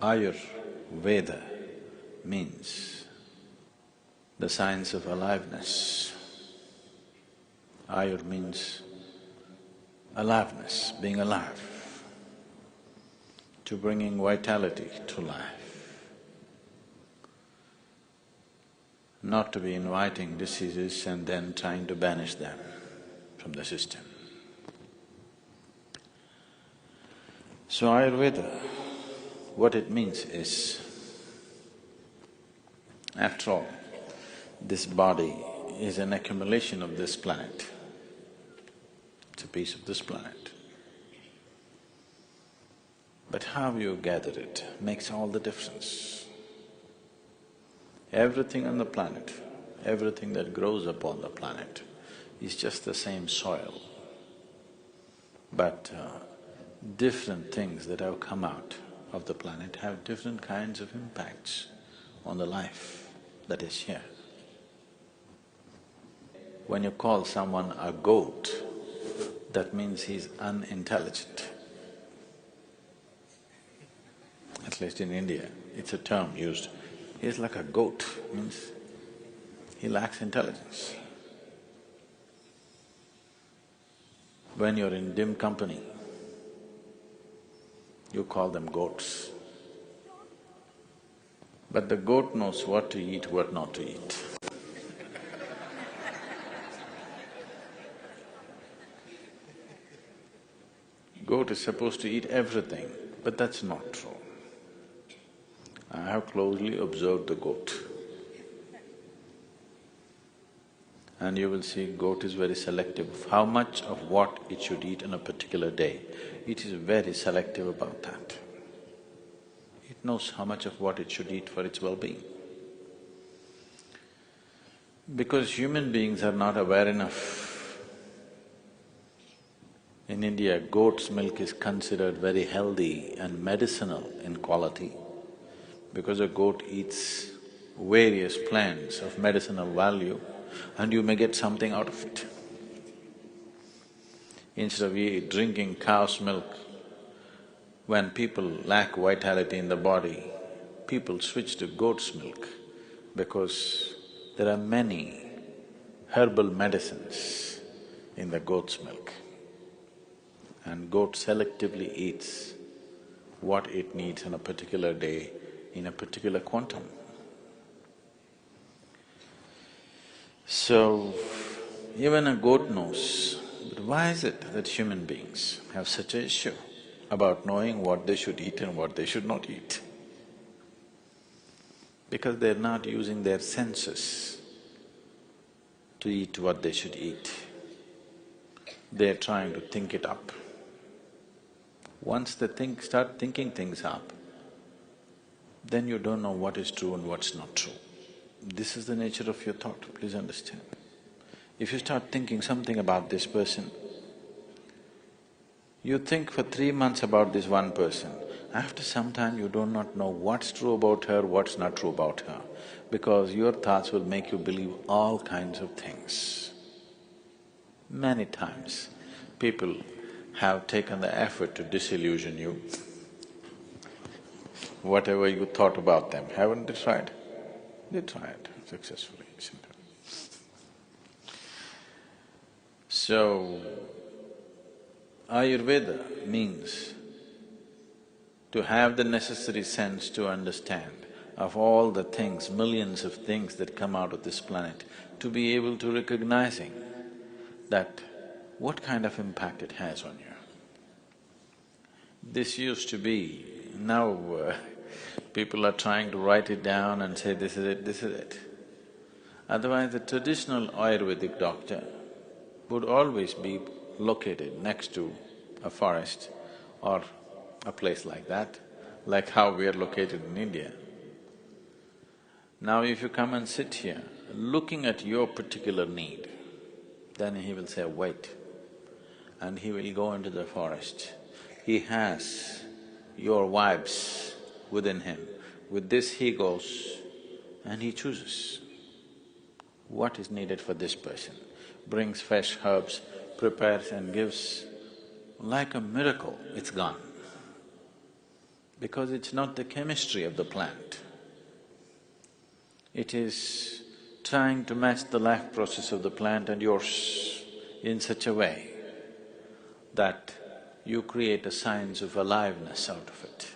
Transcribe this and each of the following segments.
Ayurveda means the science of aliveness. Ayur means aliveness, being alive, to bringing vitality to life, not to be inviting diseases and then trying to banish them from the system. So Ayurveda, what it means is, after all, this body is an accumulation of this planet. It's a piece of this planet. But how you gather it makes all the difference. Everything on the planet, everything that grows upon the planet is just the same soil. But different things that have come out of the planet have different kinds of impacts on the life that is here. When you call someone a goat, that means he's unintelligent. At least in India, it's a term used. He's like a goat, means he lacks intelligence. When you're in dim company, you call them goats. But the goat knows what to eat, what not to eat. Goat is supposed to eat everything, but that's not true. I have closely observed the goat. And you will see goat is very selective of how much of what it should eat on a particular day. It is very selective about that. It knows how much of what it should eat for its well-being. Because human beings are not aware enough. In India, goat's milk is considered very healthy and medicinal in quality because a goat eats various plants of medicinal value and you may get something out of it. Instead of drinking cow's milk, when people lack vitality in the body, people switch to goat's milk because there are many herbal medicines in the goat's milk. And goat selectively eats what it needs on a particular day in a particular quantum. So, even a goat knows. But why is it that human beings have such an issue about knowing what they should eat and what they should not eat? Because they're not using their senses to eat what they should eat. They're trying to think it up. Once they start thinking things up, then you don't know what is true and what's not true. This is the nature of your thought, please understand. If you start thinking something about this person, you think for 3 months about this one person, after some time you do not know what's true about her, what's not true about her, because your thoughts will make you believe all kinds of things. Many times, people have taken the effort to disillusion you. Whatever you thought about them, haven't they tried? They tried successfully, isn't it? So, Ayurveda means to have the necessary sense to understand of all the things, millions of things that come out of this planet, to be able to recognizing that what kind of impact it has on you. This used to be, now people are trying to write it down and say, this is it, this is it. Otherwise, the traditional Ayurvedic doctor would always be located next to a forest or a place like that, like how we are located in India. Now if you come and sit here, looking at your particular need, then he will say, wait, and he will go into the forest. He has your vibes within him. With this he goes and he chooses what is needed for this person, brings fresh herbs, prepares and gives. Like a miracle, it's gone. because it's not the chemistry of the plant. It is trying to match the life process of the plant and yours in such a way that you create a science of aliveness out of it.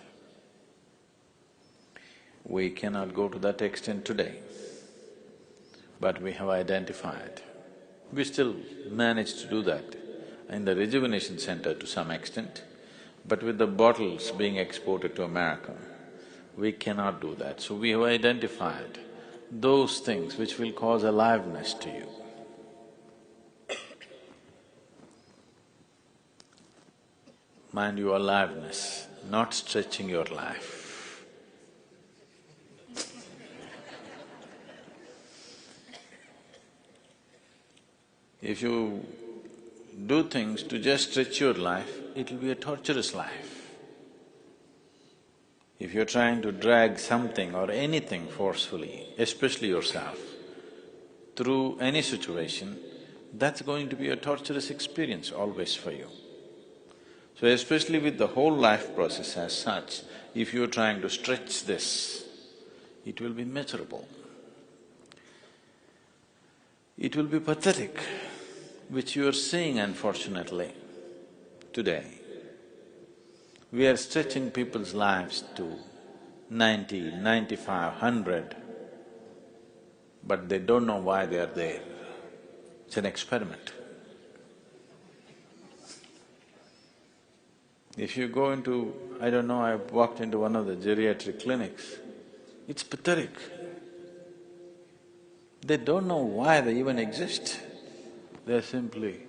We cannot go to that extent today, but we have identified. We still manage to do that in the rejuvenation center to some extent, but with the bottles being exported to America, we cannot do that. So we have identified those things which will cause aliveness to you. Mind you, aliveness, not stretching your life. If you do things to just stretch your life, it will be a torturous life. If you're trying to drag something or anything forcefully, especially yourself, through any situation, that's going to be a torturous experience always for you. So especially with the whole life process as such, if you're trying to stretch this, it will be miserable. It will be pathetic, which you are seeing unfortunately today. We are stretching people's lives to 90, 95, 100, but they don't know why they are there. It's an experiment. If you go into… I don't know, I walked into one of the geriatric clinics, it's pathetic. They don't know why they even exist. They're simply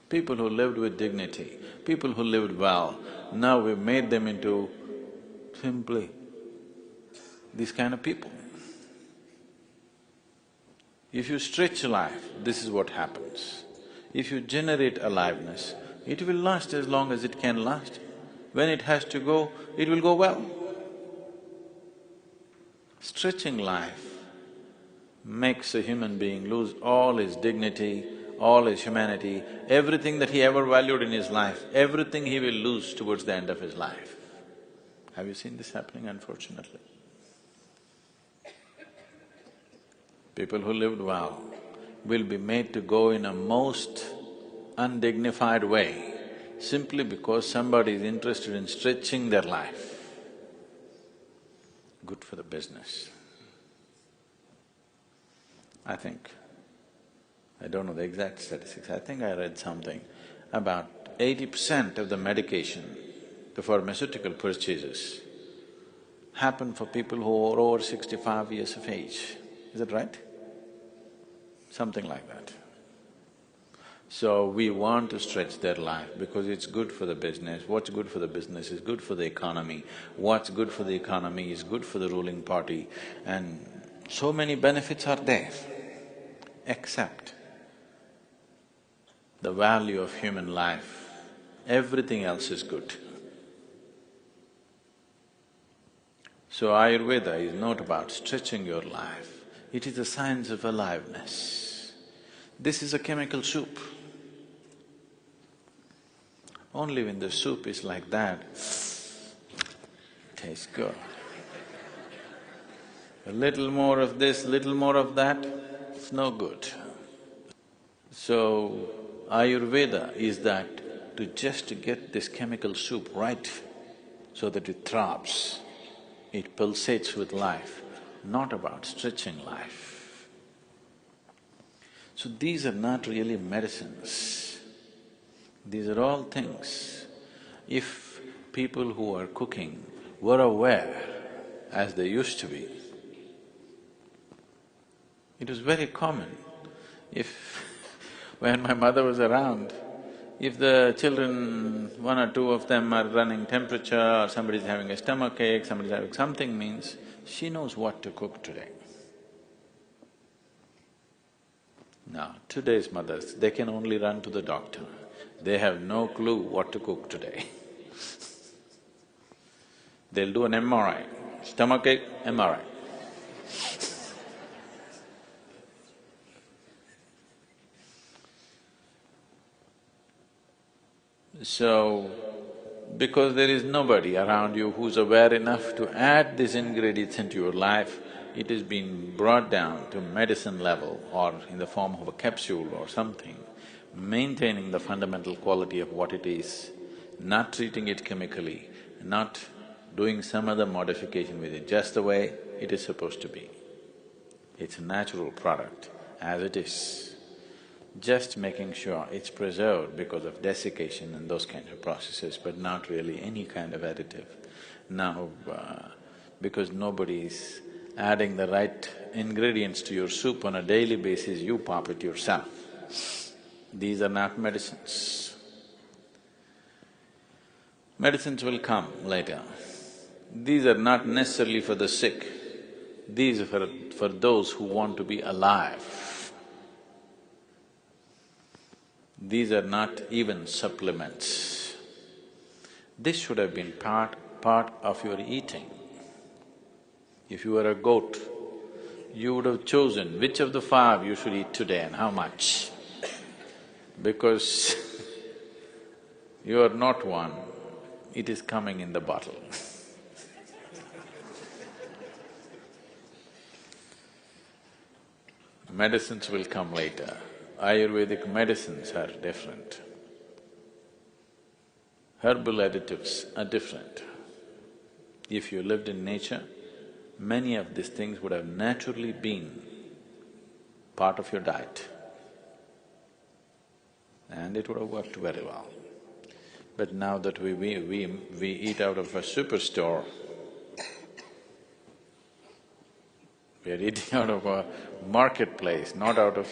people who lived with dignity, people who lived well. Now we've made them into simply these kind of people. If you stretch life, this is what happens. If you generate aliveness, it will last as long as it can last. When it has to go, it will go well. Stretching life makes a human being lose all his dignity, all his humanity, everything that he ever valued in his life, everything he will lose towards the end of his life. Have you seen this happening, unfortunately? People who lived well will be made to go in a most undignified way simply because somebody is interested in stretching their life. Good for the business. I think, I don't know the exact statistics, I think I read something about 80% of the medication, the pharmaceutical purchases, happen for people who are over 65 years of age. Is that right? Something like that. So we want to stretch their life because it's good for the business. What's good for the business is good for the economy. What's good for the economy is good for the ruling party, and so many benefits are there. Except the value of human life, everything else is good. So Ayurveda is not about stretching your life, it is a science of aliveness. This is a chemical soup. Only when the soup is like that, tastes good. A little more of this, little more of that, it's no good. So, Ayurveda is that to just to get this chemical soup right so that it throbs, it pulsates with life, not about stretching life. So these are not really medicines, these are all things. If people who are cooking were aware, as they used to be, it was very common. If when my mother was around, if the children, one or two of them are running temperature or somebody's having a stomachache, somebody's having something, means she knows what to cook today. Now, today's mothers, they can only run to the doctor. They have no clue what to cook today. They'll do an MRI, stomachache, MRI. So, Because there is nobody around you who's aware enough to add these ingredients into your life, it has been brought down to medicine level or in the form of a capsule or something, maintaining the fundamental quality of what it is, not treating it chemically, not doing some other modification with it, just the way it is supposed to be. It's a natural product as it is, just making sure it's preserved because of desiccation and those kind of processes, but not really any kind of additive. Now, because nobody is adding the right ingredients to your soup on a daily basis, you pop it yourself. These are not medicines. Medicines will come later. These are not necessarily for the sick, these are for those who want to be alive. These are not even supplements. This should have been part of your eating. If you were a goat, you would have chosen which of the 5 you should eat today and how much. Because you are not one, it is coming in the bottle. Medicines will come later. Ayurvedic medicines are different. Herbal additives are different. If you lived in nature, many of these things would have naturally been part of your diet and it would have worked very well. But now that we eat out of a superstore, we are eating out of a marketplace, not out of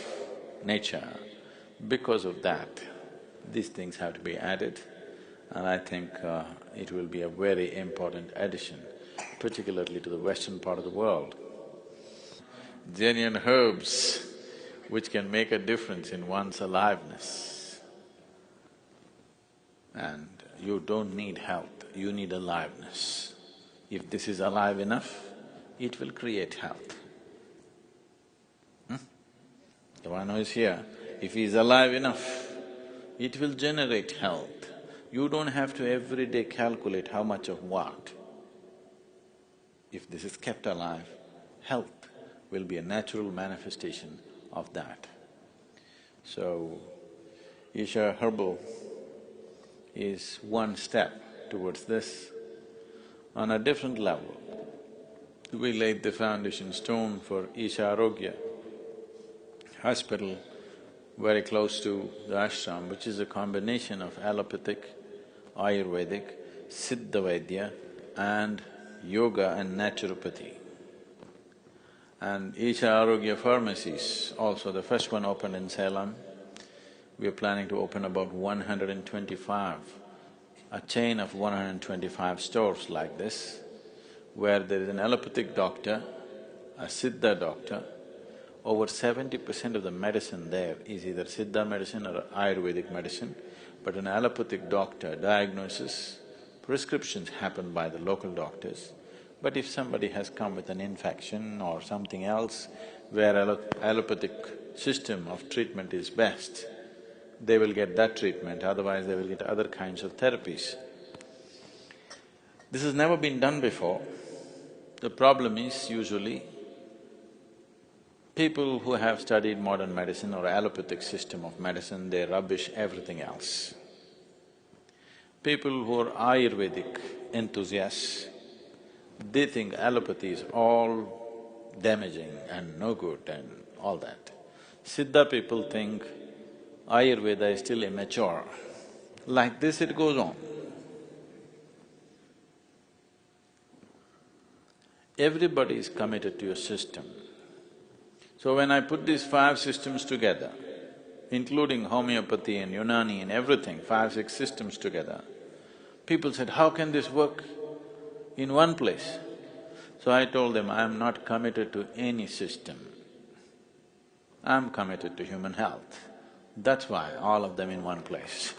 nature. Because of that, these things have to be added, and I think it will be a very important addition, particularly to the western part of the world. Genuine herbs which can make a difference in one's aliveness. And you don't need health, you need aliveness. If this is alive enough, it will create health. The one who is here, if he is alive enough, it will generate health. You don't have to every day calculate how much of what. If this is kept alive, health will be a natural manifestation of that. So, Isha Herbal is one step towards this. On a different level, we laid the foundation stone for Isha Arogya hospital very close to the ashram, which is a combination of allopathic, Ayurvedic, Siddha Vaidya and yoga and naturopathy. And Isha Arogya pharmacies, also the first one opened in Salem. We are planning to open about 125, a chain of 125 stores like this, where there is an allopathic doctor, a Siddha doctor. Over 70% of the medicine there is either Siddha medicine or Ayurvedic medicine, but an allopathic doctor diagnoses, prescriptions happen by the local doctors. But if somebody has come with an infection or something else where allopathic system of treatment is best, they will get that treatment, otherwise they will get other kinds of therapies. This has never been done before. The problem is usually people who have studied modern medicine or allopathic system of medicine, they rubbish everything else. People who are Ayurvedic enthusiasts, they think allopathy is all damaging and no good and all that. Siddha people think Ayurveda is still immature. Like this it goes on. Everybody is committed to a system. So when I put these 5 systems together, including homeopathy and Unani and everything, 5, 6 systems together, people said, how can this work in one place? So I told them, I am not committed to any system. I am committed to human health. That's why all of them in one place.